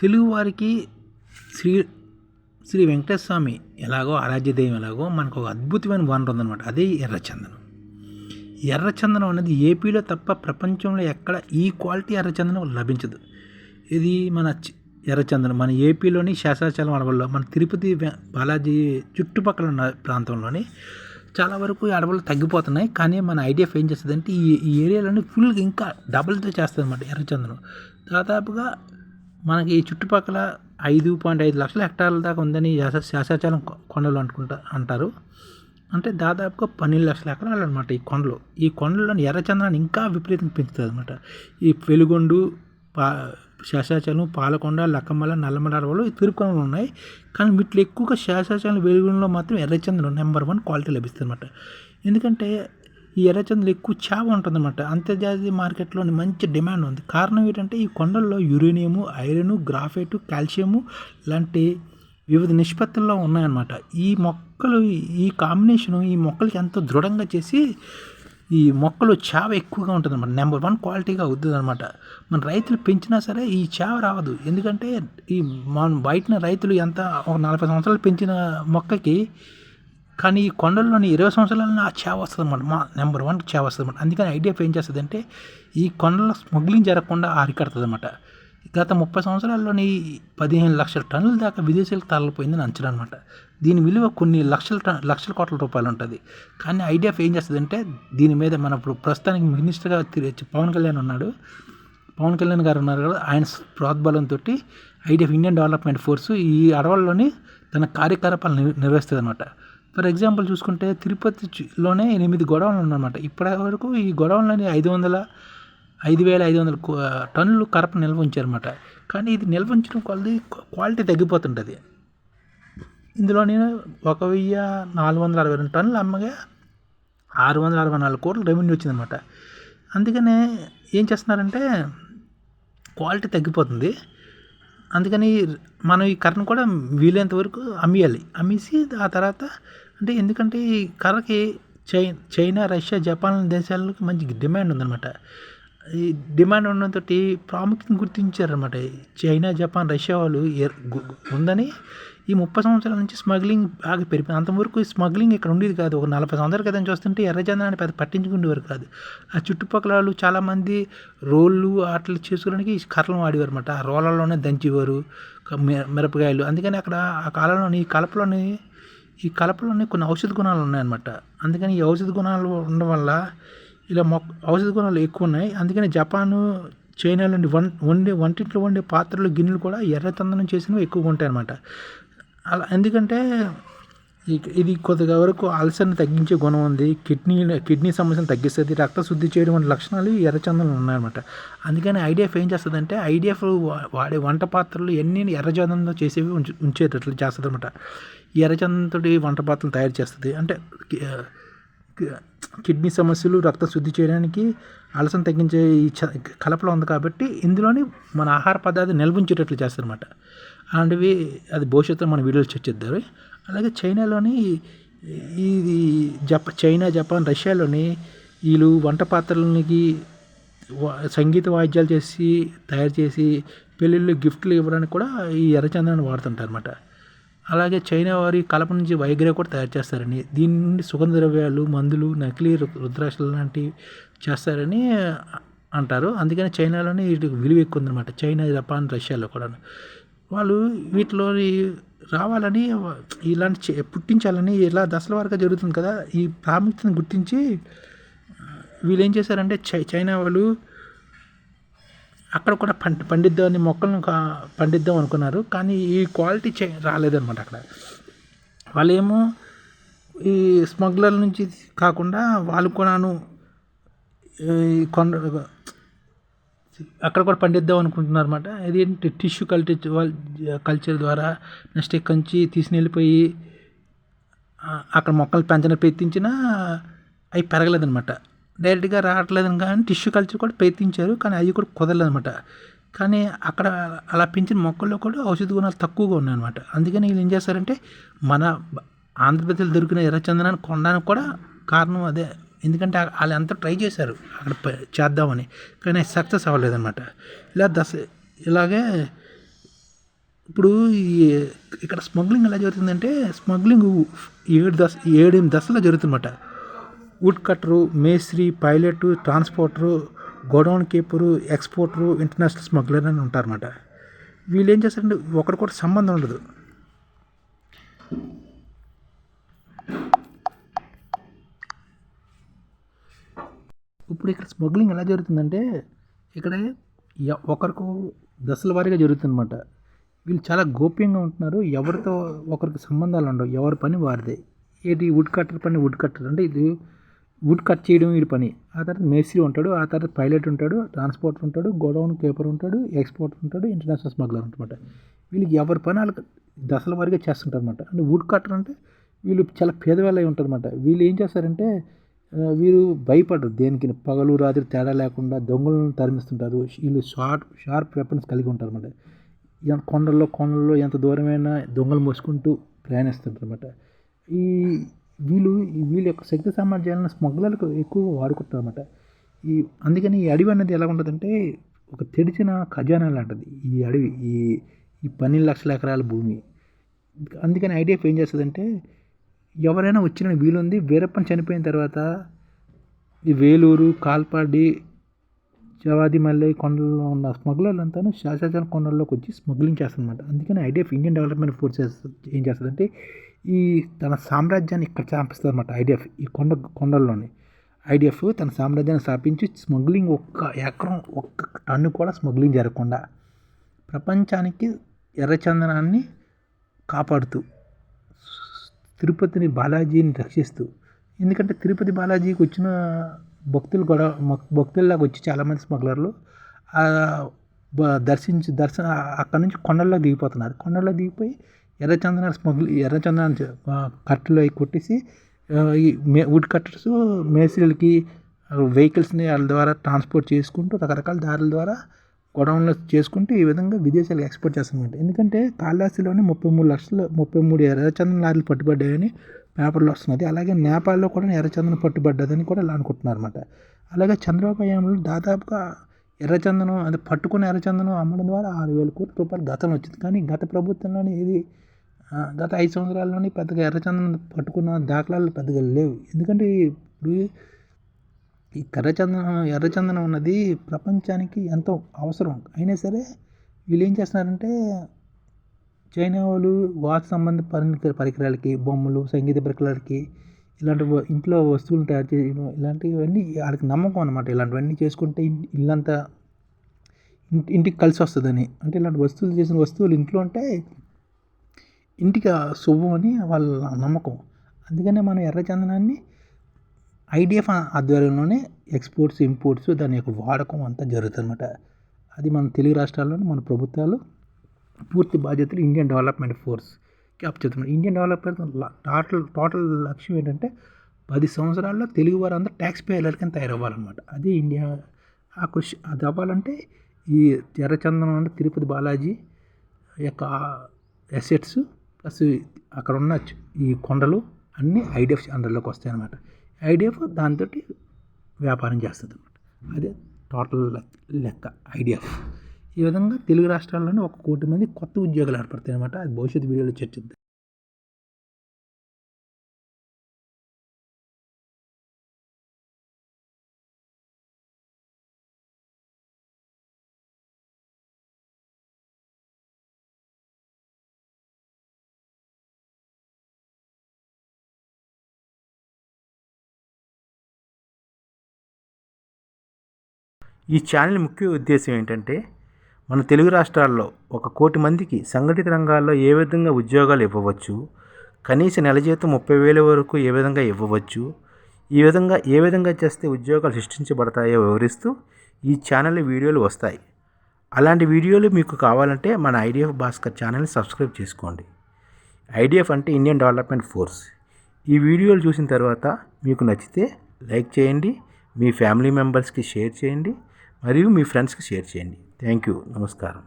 తెలుగువారికి శ్రీ శ్రీ వెంకటేశ్వర స్వామి ఎలాగో ఆరాధ్య దైవం ఎలాగో మనకు ఒక అద్భుతమైన వనరు ఉందన్నమాట. అదే ఎర్రచందనం. ఎర్రచందనం అనేది ఏపీలో తప్ప ప్రపంచంలో ఎక్కడ ఈ క్వాలిటీ ఎర్రచందనం లభించదు. ఇది మన ఎర్రచందనం మన ఏపీలోని శేషాచలం అడవుల్లో, మన తిరుపతి బాలాజీ చుట్టుపక్కల ఉన్న ప్రాంతంలోని చాలా వరకు అడవులు తగ్గిపోతున్నాయి. కానీ మన ఐడియా ఏం చేస్తుందంటే ఈ ఏరియాలోని ఫుల్గా ఇంకా డబుల్తో చేస్తుంది అన్నమాట ఎర్రచందనం. దాదాపుగా మనకి ఈ చుట్టుపక్కల 5.5 లక్షల హెక్టార్ల దాకా ఉందని శేషాచలం కొండలు అంటారు. అంటే దాదాపుగా 12 లక్షల ఎకరాలు అనమాట ఈ కొండలు. ఈ కొండల్లోని ఎర్రచందనాన్ని ఇంకా విపరీతంగా పెంచుతుంది అనమాట. ఈ వెలుగొండ, శేషాచలం, పాలకొండ, లక్కమల, నల్లమల అడవులు తిరుపతిలో ఉన్నాయి. కానీ వీటిలో ఎక్కువగా శేషాచలం, వెలుగొండలో మాత్రం ఎర్రచందనం నెంబర్ 1 క్వాలిటీ లభిస్తుంది అనమాట. ఎందుకంటే ఈ ఎర్రచందనం ఎక్కువ చావ ఉంటుందన్నమాట. అంతర్జాతీయ మార్కెట్లో మంచి డిమాండ్ ఉంది. కారణం ఏంటంటే ఈ కొండల్లో యురేనియము, ఐరన్, గ్రాఫైటు, కాల్షియము లాంటి వివిధ నిష్పత్తుల్లో ఉన్నాయన్నమాట. ఈ మొక్కలు ఈ కాంబినేషను ఈ మొక్కలకి ఎంతో దృఢంగా చేసి ఈ మొక్కలు చావ ఎక్కువగా ఉంటుందన్నమాట. నెంబర్ 1 క్వాలిటీగా అవుతుంది అనమాట. మన రైతులు పెంచినా సరే ఈ చావ రావదు. ఎందుకంటే ఈ మన బయటన రైతులు ఎంత ఒక 40 సంవత్సరాలు పెంచిన మొక్కకి కానీ ఈ కొండల్లోని 20 సంవత్సరాలలో ఆ చావ వస్తుంది అనమాట. నెంబర్ 1 చావ వస్తుంది అనమాట. అందుకని ఐడియా ఏం చేస్తుంది అంటే ఈ కొండల స్మగ్లింగ్ జరగకుండా అరికడుతుంది అనమాట. గత 30 సంవత్సరాల్లోని 15 లక్షల టన్నుల దాకా విదేశాలకు తరలిపోయిందని అంచనా అనమాట. దీని విలువ కొన్ని లక్షల కోట్ల రూపాయలు ఉంటుంది. కానీ ఐడియా ఏం చేస్తుంది అంటే దీని మీద మన ప్రస్తుతానికి మినిస్టర్గా పవన్ కళ్యాణ్ గారు ఉన్నారు కదా, ఆయన ప్రోద్బలంతో ఐడియా ఇండియన్ డెవలప్మెంట్ ఫోర్సు ఈ అడవుల్లోని తన కార్యకలాపాలు నిర్వహిస్తుంది అనమాట. ఫర్ ఎగ్జాంపుల్ చూసుకుంటే తిరుపతిలోనే 8 గొడవలు ఉన్నాయన్నమాట. ఇప్పటి వరకు ఈ గొడవలని 5,500 టన్నులు కరప నిల్వ ఉంచారన్నమాట. కానీ ఇది నిల్వ ఉంచడం కొలది క్వాలిటీ తగ్గిపోతుంటుంది. ఇందులో నేను 1,462 టన్నులు అమ్మగా 664 కోట్ల రెవెన్యూ వచ్చిందనమాట. అందుకనే ఏం చేస్తున్నారంటే క్వాలిటీ తగ్గిపోతుంది. అందుకని మనం ఈ కర్రను కూడా వీలైనంత వరకు అమ్మేసి ఆ తర్వాత అంటే ఎందుకంటే ఈ కర్రకి చైనా, రష్యా, జపాన్ దేశాలకు మంచి డిమాండ్ ఉందన్నమాట. ఈ డిమాండ్ ఉండడంతో ప్రాముఖ్యతను గుర్తించారన్నమాట. చైనా, జపాన్, రష్యా వాళ్ళు ఉందని ఈ 30 సంవత్సరాల నుంచి స్మగ్లింగ్ బాగా పెరిగిపోయింది. అంతవరకు ఈ స్మగ్లింగ్ ఇక్కడ ఉండేది కాదు. ఒక 40 సంవత్సరాల క్రితం చూస్తుంటే ఎర్రచందనాన్ని పెద్ద పట్టించుకునేవారు కాదు. ఆ చుట్టుపక్కల వాళ్ళు చాలామంది రోళ్ళు అట్లా చేసుకోవడానికి ఈ కర్రలు వాడేవారు అనమాట. ఆ రోళ్ళలోనే దంచేవారు మిరపకాయలు. అందుకని అక్కడ ఆ కాలంలోని ఈ కలపలోని కొన్ని ఔషధ గుణాలు ఉన్నాయన్నమాట. అందుకని ఈ ఔషధ గుణాలు ఉండడం వల్ల ఇలా ఔషధ గుణాలు ఎక్కువ ఉన్నాయి. అందుకని జపాను, చైనా నుండి వంటింట్లో వండే పాత్రలు, గిన్నెలు కూడా ఎర్రచందనం చేసినవి ఎక్కువగా ఉంటాయి అన్నమాట. అలా ఎందుకంటే ఇది కొద్దిగా వరకు అల్సర్ని తగ్గించే గుణం ఉంది. కిడ్నీ సమస్యను తగ్గిస్తుంది. రక్తశుద్ధి చేయడం వంటి లక్షణాలు ఎర్రచందనం ఉన్నాయన్నమాట. అందుకని ఐడిఎఫ్ ఏం చేస్తుందంటే ఐడిఎఫ్ వాడే వంట పాత్రలు ఎన్ని ఎర్రచందనంతో చేసేవి ఉంచేటట్లు చేస్తుంది అనమాట. ఈ ఎర్రచందనంతో వంట పాత్రలు తయారు చేస్తుంది. అంటే కిడ్నీ సమస్యలు, రక్తశుద్ధి చేయడానికి అలసన తగ్గించే ఈ కలపలో ఉంది కాబట్టి ఇందులోని మన ఆహార పదార్థాలు నిల్వ ఉంచేటట్లు చేస్తారన్నమాట. అలాంటివి అది భవిష్యత్తులో మన వీడియోలు చర్చిద్దారు. అలాగే చైనాలోని చైనా, జపాన్, రష్యాలోని వీళ్ళు వంట పాత్రలకి సంగీత వాయిద్యాలు తయారు చేసి పెళ్ళిళ్ళు గిఫ్ట్లు ఇవ్వడానికి కూడా ఈ ఎర్రచందనాన్ని వాడుతుంటారు అనమాట. అలాగే చైనా వారి కలప నుంచి వైగ్రా కూడా తయారు చేస్తారని, దీని నుండి సుగంధ ద్రవ్యాలు, మందులు, నకిలీ రుద్రాక్షలు లాంటివి చేస్తారని అంటారు. అందుకని చైనాలోనే వీటికి విలువ ఎక్కువ ఉందన్నమాట. చైనా, జపాన్, రష్యాలో కూడా వాళ్ళు వీటిలోని రావాలని ఇలాంటి పుట్టించాలని ఇలా దశల వరకు జరుగుతుంది కదా. ఈ ప్రాముఖ్యతను గుర్తించి వీళ్ళు ఏం చేశారంటే చైనా వాళ్ళు అక్కడ కూడా పండిద్దామని మొక్కలను పండిద్దాం అనుకున్నారు. కానీ ఈ క్వాలిటీ రాలేదన్నమాట. అక్కడ వాళ్ళేమో ఈ స్మగ్లర్ల నుంచి కాకుండా వాళ్ళు కూడాను అక్కడ కూడా పండిద్దాం అనుకుంటున్నారు అనమాట. అదేంటి టిష్యూ కల్చర్ ద్వారా నెక్స్ట్ ఇక్కడి నుంచి తీసుకుని వెళ్ళిపోయి అక్కడ మొక్కలు పెంచడానికి ప్రయత్నించినా అవి పెరగలేదనమాట. డైరెక్ట్గా రావట్లేదని కానీ టిష్యూ కల్చర్ కూడా ప్రయత్నించారు. కానీ అవి కూడా కుదరలేదన్నమాట. కానీ అక్కడ అలా పెంచిన మొక్కల్లో కూడా ఔషధ గుణాలు తక్కువగా ఉన్నాయన్నమాట. అందుకని వీళ్ళు ఏం చేస్తారంటే మన ఆంధ్రప్రదేశ్లో దొరికిన ఎర్రచందనాన్ని కొనడానికి కూడా కారణం అదే. ఎందుకంటే వాళ్ళు అంతా ట్రై చేశారు అక్కడ చేద్దామని, కానీ సక్సెస్ అవ్వలేదన్నమాట. ఇలాగే ఇప్పుడు ఇక్కడ స్మగ్లింగ్ ఎలా జరుగుతుందంటే స్మగ్లింగ్ 7 దశలో జరుగుతుందన్నమాట. వుడ్ కట్టరు, మేస్త్రి, pilot, transporter, godown keeper, exporter, international smuggler అని ఉంటారన్నమాట. వీళ్ళు ఏం చేస్తారంటే ఒకరికొకటి సంబంధం ఉండదు. ఇప్పుడు ఇక్కడ స్మగ్లింగ్ ఎలా జరుగుతుందంటే ఇక్కడ ఒకరికి దశల వారీగా జరుగుతుందన్నమాట. వీళ్ళు చాలా గోప్యంగా ఉంటున్నారు. ఎవరితో ఒకరికి సంబంధాలు ఉండవు. ఎవరి పని వారిదే. ఏది వుడ్ కట్టర్ పని వుడ్ కట్టర్ అంటే ఇది వుడ్ కట్ చేయడం వీడి పని. ఆ తర్వాత మేస్త్రి ఉంటాడు, ఆ తర్వాత పైలట్ ఉంటాడు, ట్రాన్స్పోర్టర్ ఉంటాడు, గోడౌన్ కీపర్ ఉంటాడు, ఎక్స్పోర్టర్ ఉంటాడు, ఇంటర్నేషనల్ స్మగ్లర్ అనమాట. వీళ్ళకి ఎవరి పని వాళ్ళకి దశల వారీగా చేస్తుంటారు అనమాట. అంటే వుడ్ కట్టర్ అంటే వీళ్ళు చాలా పేదవాళ్ళు అయి ఉంటారు అనమాట. వీళ్ళు ఏం చేస్తారంటే వీరు భయపడరు దేనికి, పగలు రాత్రి తేడా లేకుండా దొంగలను తరిమిస్తుంటారు. వీళ్ళు షార్ప్ వెపన్స్ కలిగి ఉంటారు అనమాట. కొండల్లో ఎంత దూరమైనా దొంగలు మోసుకుంటూ ప్రయాణిస్తుంటారు అనమాట. ఈ వీళ్ళ యొక్క శక్తి సామర్థ్యాలను స్మగ్లర్లకు ఎక్కువ వాడుకుంటారు అనమాట. అందుకని ఈ అడవి అనేది ఎలా ఉంటుందంటే ఒక తెరిచిన ఖజానా లాంటిది ఈ అడవి. ఈ 12 లక్షల ఎకరాల భూమి. అందుకని ఐడిఎఫ్ ఏం చేస్తుందంటే ఎవరైనా వచ్చిన వీలుంది. వీరప్పన్ చనిపోయిన తర్వాత ఈ వేలూరు, కాల్పాడి, జవాదిమల్లె కొండల్లో ఉన్న స్మగ్లర్లంతా శాసనసల కొండల్లోకి వచ్చి స్మగ్లింగ్ చేస్తుందన్నమాట. అందుకని ఐడిఎఫ్ ఇండియన్ డెవలప్మెంట్ ఫోర్సెస్ ఏం చేస్తుందంటే తన సామ్రాజ్యాన్ని ఇక్కడ స్థాపిస్తుంది అనమాట. ఐడిఎఫ్ ఈ కొండల్లోని ఐడిఎఫ్ తన సామ్రాజ్యాన్ని స్థాపించి స్మగ్లింగ్ ఒక్క ఎకరం ఒక్క టన్ను కూడా స్మగ్లింగ్ జరగకుండా ప్రపంచానికి ఎర్రచందనాన్ని కాపాడుతూ తిరుపతిని బాలాజీని రక్షిస్తూ. ఎందుకంటే తిరుపతి బాలాజీకి వచ్చిన భక్తుల్లాగా వచ్చి చాలామంది స్మగ్లర్లు అక్కడ నుంచి కొండల్లో దిగిపోతున్నారు. కొండల్లో దిగిపోయి ఎర్రచందనాన్ని కట్టెలు అవి కొట్టేసి ఈ వుడ్ కట్టర్స్ మేస్త్రీలకి వెహికల్స్ని వాళ్ళ ద్వారా ట్రాన్స్పోర్ట్ చేసుకుంటూ రకరకాల దారుల ద్వారా గొడవలు చేసుకుంటూ ఈ విధంగా విదేశాలకు ఎక్స్పోర్ట్ చేస్తామన్నమాట. ఎందుకంటే కాళహస్తిలోనే 33 ఎర్రచందనం లారీలు పట్టుబడ్డాయని పేపర్లో వస్తున్నది. అలాగే నేపాల్లో కూడా ఎర్రచందనం పట్టుబడ్డదని కూడా ఇలా అనుకుంటున్నారు అనమాట. అలాగే చంద్రబాబు హయాంలో దాదాపుగా ఎర్రచందనం అది పట్టుకున్న ఎర్రచందనం అమ్మడం ద్వారా 6,000 కోట్ల రూపాయలు గతంలో వచ్చింది. కానీ గత ప్రభుత్వంలోనే గత 5 సంవత్సరాల్లోనే పెద్దగా ఎర్రచందనం పట్టుకున్న దాఖలాలు పెద్దగా లేవు. ఎందుకంటే ఇప్పుడు ఈ ఎర్రచందనం అన్నది ప్రపంచానికి ఎంతో అవసరం. అయినా సరే వీళ్ళు ఏం చేస్తున్నారంటే చైనా వాళ్ళు వాచ్ సంబంధ పరికరాలకి, బొమ్మలు, సంగీత పరికరాలకి, ఇలాంటి ఇంట్లో వస్తువులు తయారు చేయడం ఇలాంటివన్నీ వాళ్ళకి నమ్మకం అనమాట. ఇలాంటివన్నీ చేసుకుంటే ఇల్లంతా ఇంటికి కలిసి వస్తుందని. అంటే ఇలాంటి చేసిన వస్తువులు ఇంట్లో ఉంటే ఇంటికి శుభం అని వాళ్ళ నమ్మకం. అందుకనే మనం ఎర్రచందనాన్ని ఐడిఎఫ్ ఆధ్వర్యంలోనే ఎక్స్పోర్ట్స్, ఇంపోర్ట్స్ దాని యొక్క వాడకం అంతా జరుగుతుందన్నమాట. అది మన తెలుగు రాష్ట్రాల్లోని మన ప్రభుత్వాలు పూర్తి బాధ్యతలు ఇండియన్ డెవలప్మెంట్ ఫోర్స్కి అప్పచెప్తున్నారు. ఇండియన్ డెవలప్మెంట్ టోటల్ లక్ష్యం ఏంటంటే 10 సంవత్సరాల్లో తెలుగు వారందరూ ట్యాక్స్ పేయర్ల కింద తయారవ్వాలన్నమాట. అది ఇండియా ఆ కృషి. అది అవ్వాలంటే ఈ ఎర్రచందనం అంటే తిరుపతి బాలాజీ యొక్క అసెట్స్ ప్లస్ అక్కడ ఉన్న ఈ కొండలు అన్నీ ఐడిఎఫ్ అండర్లోకి వస్తాయి అన్నమాట. ఐడిఎఫ్ దాంతో వ్యాపారం చేస్తుంది అన్నమాట. అదే టోటల్ లెక్క ఐడిఎఫ్. ఈ విధంగా తెలుగు రాష్ట్రాల్లోనే 1 కోటి మంది కొత్త ఉద్యోగాలు ఏర్పడతాయి అన్నమాట. అది భవిష్యత్తు వీడియోలో చర్చిద్దాం. ఈ ఛానల్ ముఖ్య ఉద్దేశం ఏంటంటే మన తెలుగు రాష్ట్రాల్లో 1 కోటి మందికి సంఘటిత రంగాల్లో ఏ విధంగా ఉద్యోగాలు ఇవ్వవచ్చు, కనీస నెల జీతం 30,000 వరకు ఏ విధంగా ఇవ్వవచ్చు, ఏ విధంగా చేస్తే ఉద్యోగాలు సృష్టించబడతాయో వివరిస్తూ ఈ ఛానల్లో వీడియోలు వస్తాయి. అలాంటి వీడియోలు మీకు కావాలంటే మన ఐడిఎఫ్ భాస్కర్ ఛానల్ని సబ్స్క్రైబ్ చేసుకోండి. ఐడిఎఫ్ అంటే ఇండియన్ డెవలప్మెంట్ ఫోర్స్. ఈ వీడియోలు చూసిన తర్వాత మీకు నచ్చితే లైక్ చేయండి, మీ ఫ్యామిలీ మెంబర్స్కి షేర్ చేయండి, మరియు మీ ఫ్రెండ్స్కి షేర్ చేయండి. Thank you. నమస్కారం.